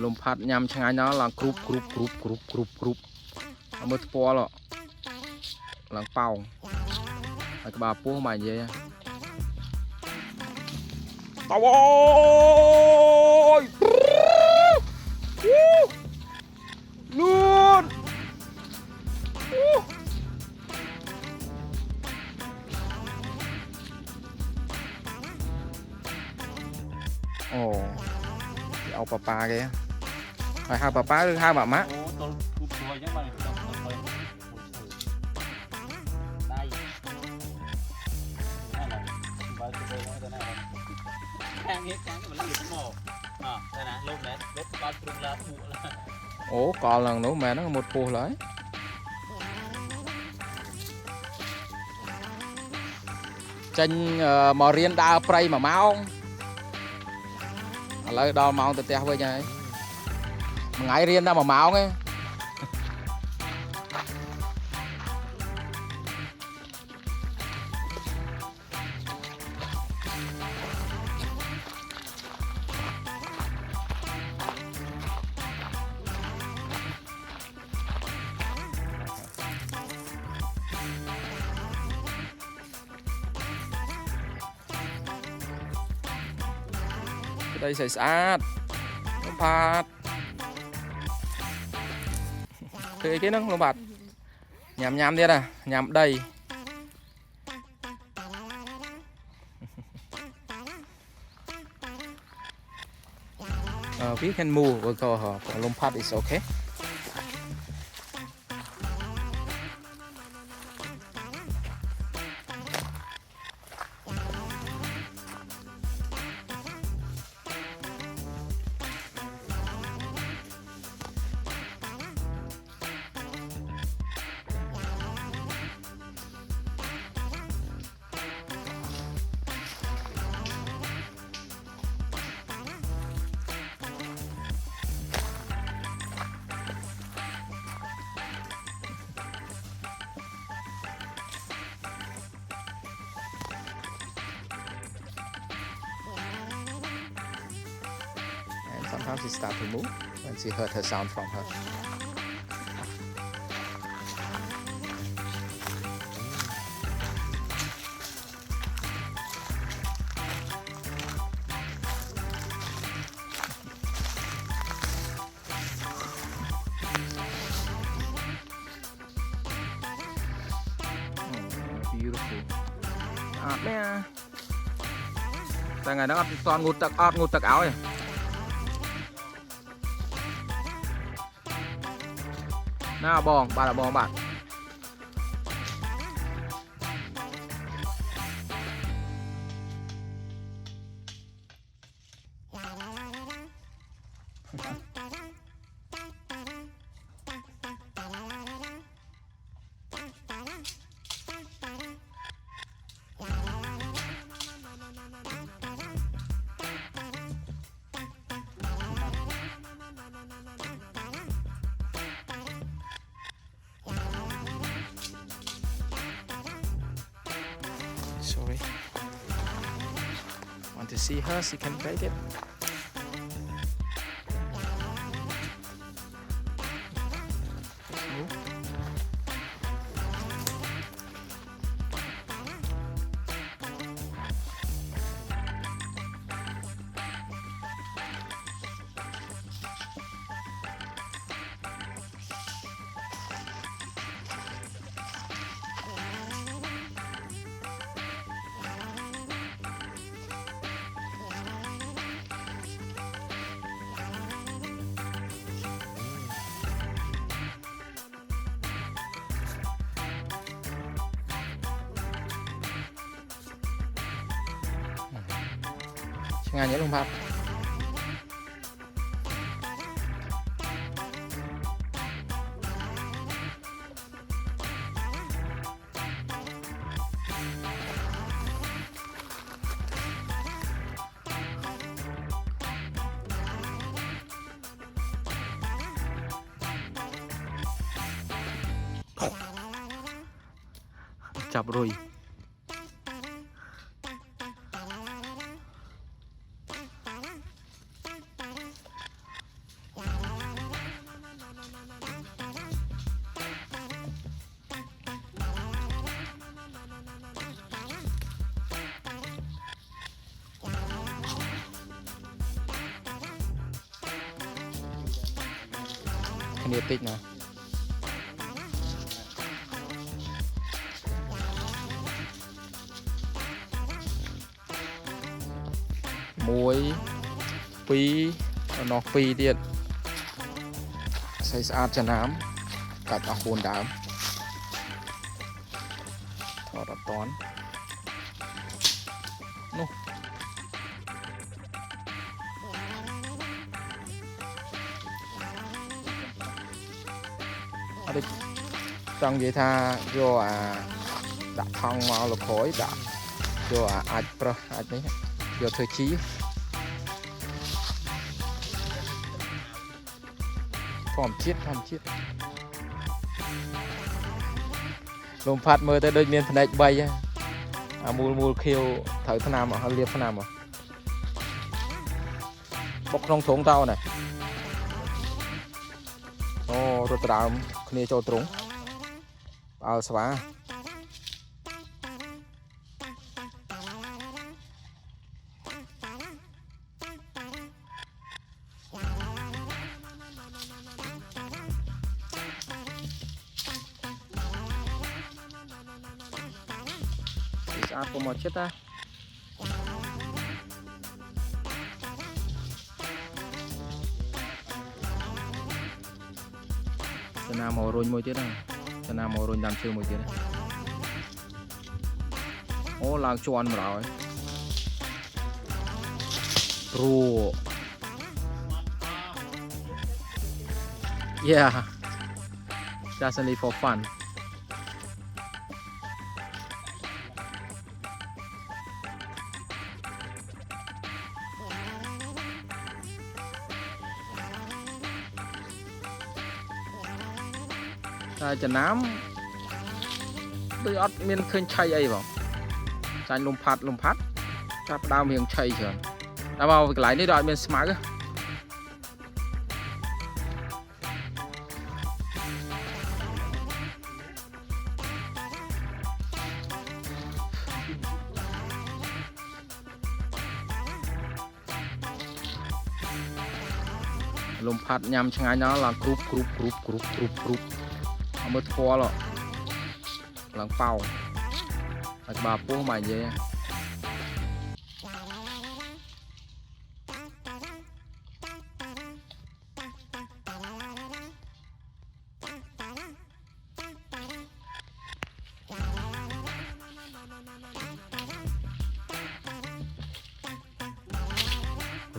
ลมพัดยำช่างnó là cúp cúp cúp cúp cúp cúp mới po lọ là bao cái bà pua mày vậy tao ơi luôn ồเอาปลาปลาแกhaiปลาปลาหรือhai bà má ủa còn lần nữa mẹ nó một pua lại tranh mò riêng đa prey mà máu lấy đo máu từ teo với nhảy ngải riêng ra mà máu nghe đây sạch sát lông bạt cái nó lông bạt nhằm nhằm đi nè nhằm đầy we can move we'll go lông bạt is okay. Sometimes she starts to move when she heard her sound from her. Oh, beautiful. Nè. Tại ngày đó toàn ngụt tặc áo này. Nào bong, bạn là bong bạn. Sorry. Want to see her? She can take it. Move. Ngay nhớ lông bạt. Chọc rồi. គ្នាតិចណាមួយពីរនោះពីរទៀតស្អីស្អាតចំណាំកាច់អស់4ដើមថតអត់តាន់នោះអត់ចង់និយាយថាយកអាដាក់ថង់មកលក្រោយដាក់យកអាអាចប្រោះអាចនេះយកធ្វើជីធម្មជាតិលំផាត់មើលទៅដូចមានផ្នែក3អាមូលខៀវត្រូវថ្នាំអស់លាបថ្នាំបុកក្នុងធុងតោនេះអូរត់ដើមគ្នាចូលទ្រុងអើស្វាស្អាតពុំមកចិត្តណាចំណាមមករុញមួយទៀតណាចំណាមមករុញតាមជើងមួយទៀតណាអូឡើងជន់មកហើយព្រោះ yeah just only for fun តែចំណាំដូចអត់មានឃើញឆៃអីបងចាញ់លំផាត់ចាប់ដើមរៀងឆៃច្រើនតែមកកន្លែងនេះដូចអត់មានស្មៅលំផាត់ញ៉ាំឆ្ងាញ់ដល់ឡើងគ្រូបអមើលស្គាល់ឡើងប៉ោហើយក្បាលពោះមកនិយាយ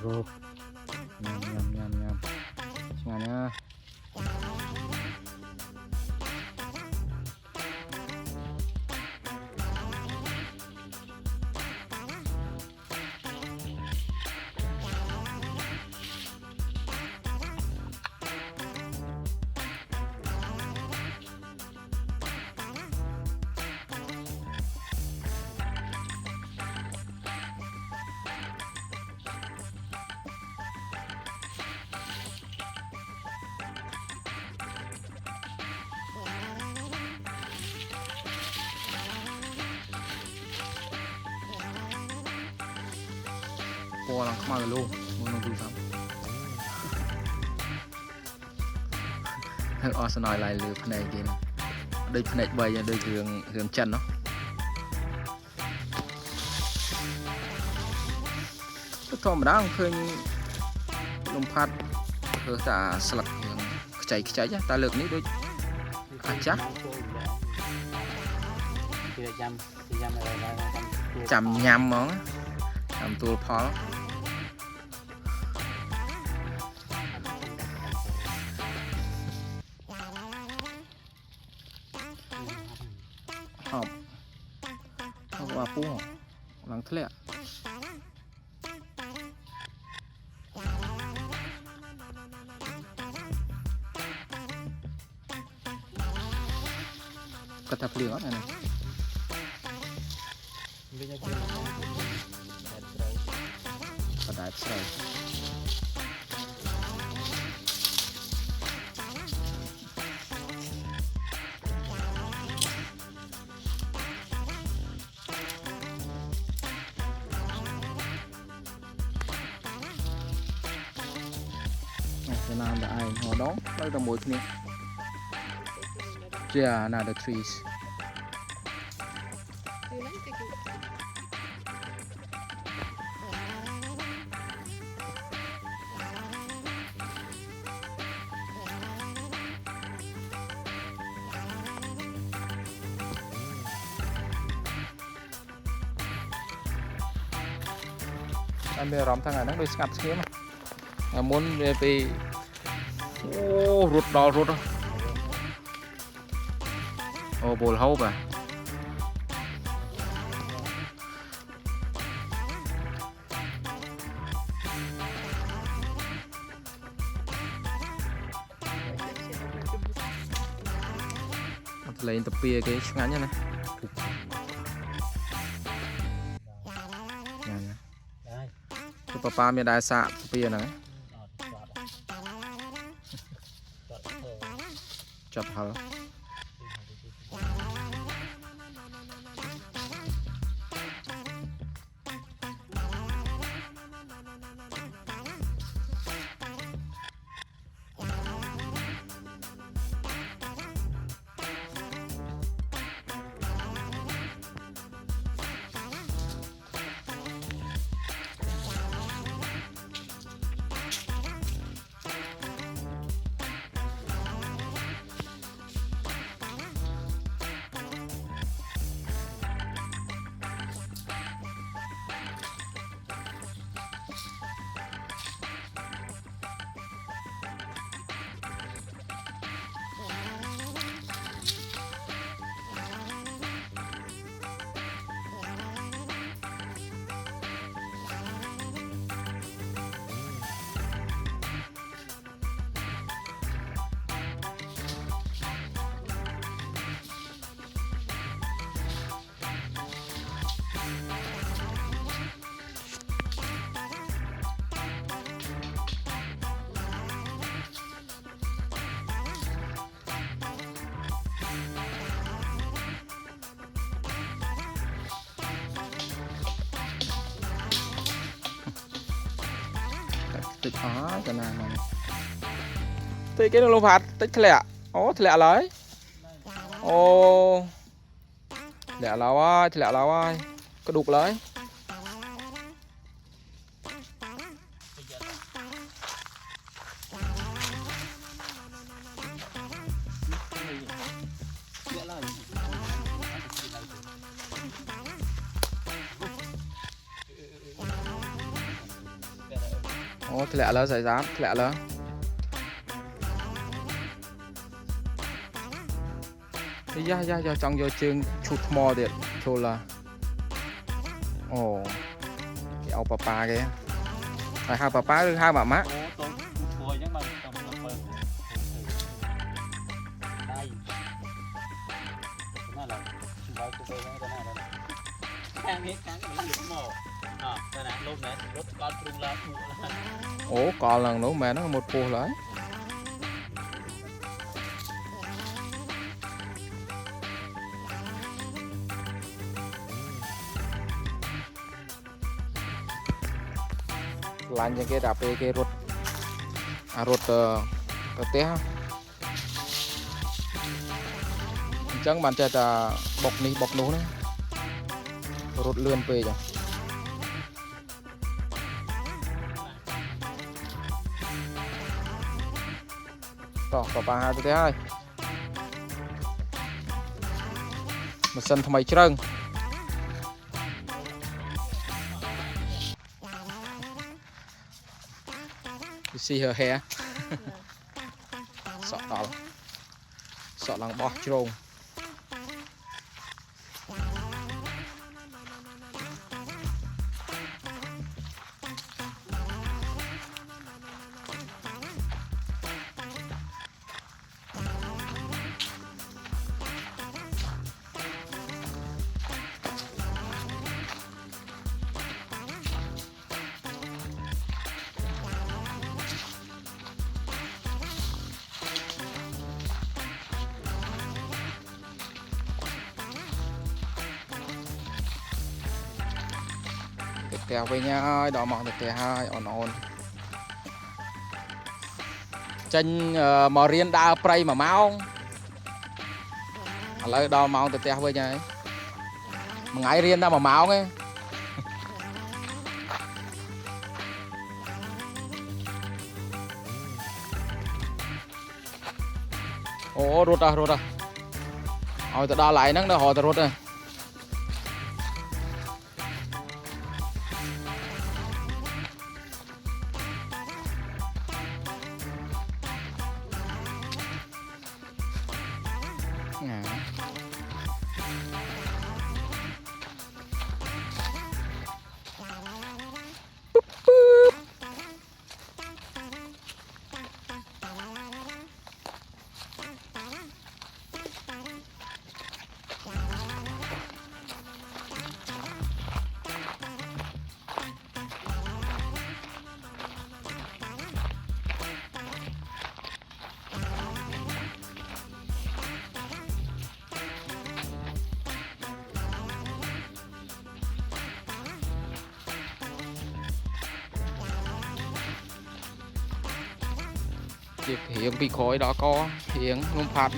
រោញ៉ាំឆ្ងាញ់ណា ពណ៌ឡើងខ្មៅលោមកក្នុងទូរស័ព្ទហើយអស់ស្នើឡាយលើភ្នែកទៀតដូចភ្នែក3ដូចរឿងចិននោះធម្មតាឃើញលំផាត់ធ្វើតែស្លឹករឿងខ្ចីតែលើកនេះដូចអាចចាស់ចាំញ៉ាំហ្មងតាមទួលផលហប់អាពូឡើងធ្លាក់គាត់ថាភ្លៀងអត់ណាបដាច់ស្រូវ Nam đã ai họ đó đây là một nè. Yeah, another trees. Anh bây giờ rõm thằng này nó đôi ngặt xíu mà muốn về rụt đỏ rụt đó. Bồn hâu bà lấy tập bia cái ngắn nhá này cái papa miền đại sạ bia này chặt hở tích cho nên mà thì cái lông phạt tích lẹ lẹ lấy lẹ lao ai có đục lấy lẹ lỡ giải dám lẹ lỡ ra trong vô chương chụt mò điện thôi là cái ông papa kìa hai papa được hai bà má còn lần nữa mẹ nó một phù lấy làm những cái đạp cái rút té chẳng bạn chơi ta bọc nú nữa rút lươn về rồi papa hai thế hai một sân thay trơn you see her hair sọ đỏ sọ lằng bò trông kèo với nhau đỏ mỏng được kèo hai ổn tranh mò riêng đa prey mà máu lấy đo máu từ teo với nhá mà ngái riêng ra mà máu nghe ồ rút ra hỏi tao đo lại nắng đó hỏi tao rút ra hiện bị khói đó có hiện lông phạt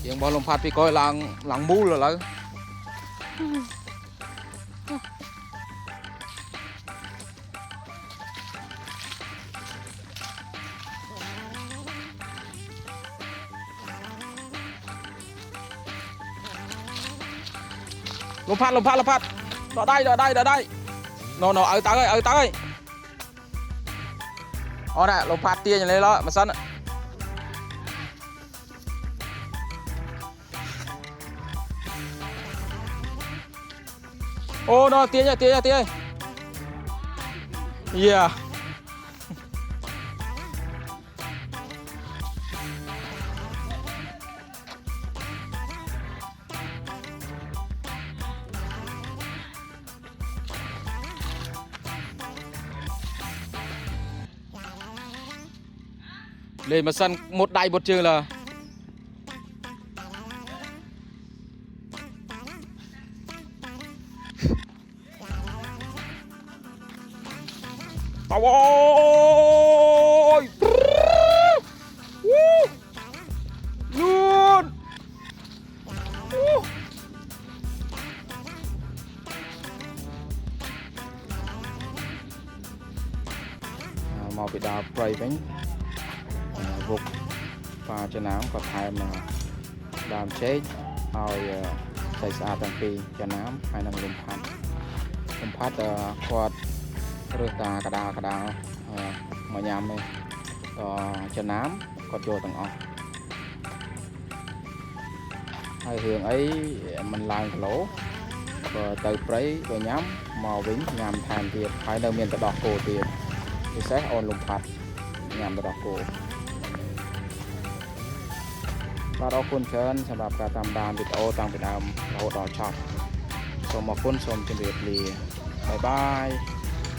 hiện bao lông phạt bị coi làng mù rồi lấy lông phạt đó đây nó ở tới ó nè lông phạt tia như thế đó mà sân ô nó tia yeah lên mà sân một đài một trường là tao ơi luôn mau bị đào play bánh vụt và cho nám có thay mà đàm chết rồi xảy ra tầng kỳ cho nám hay năng lùm phát quạt rửa tà cả đào mà nhằm này cho nám có cho tầng ong hai hướng ấy mình làm lỗ và từ đấy và nhắm màu vĩnh nhằm thành tiền hai nơi miền tây đỏ cổ tiền thì sẽ ôn lùm phát nhằm đỏ cổ và đóคุณเชิญสำหรับการตามดามวิดีโอตามไปดามเราต่อช็อตส่งมาคุณชมจนเรียบเรียบายบาย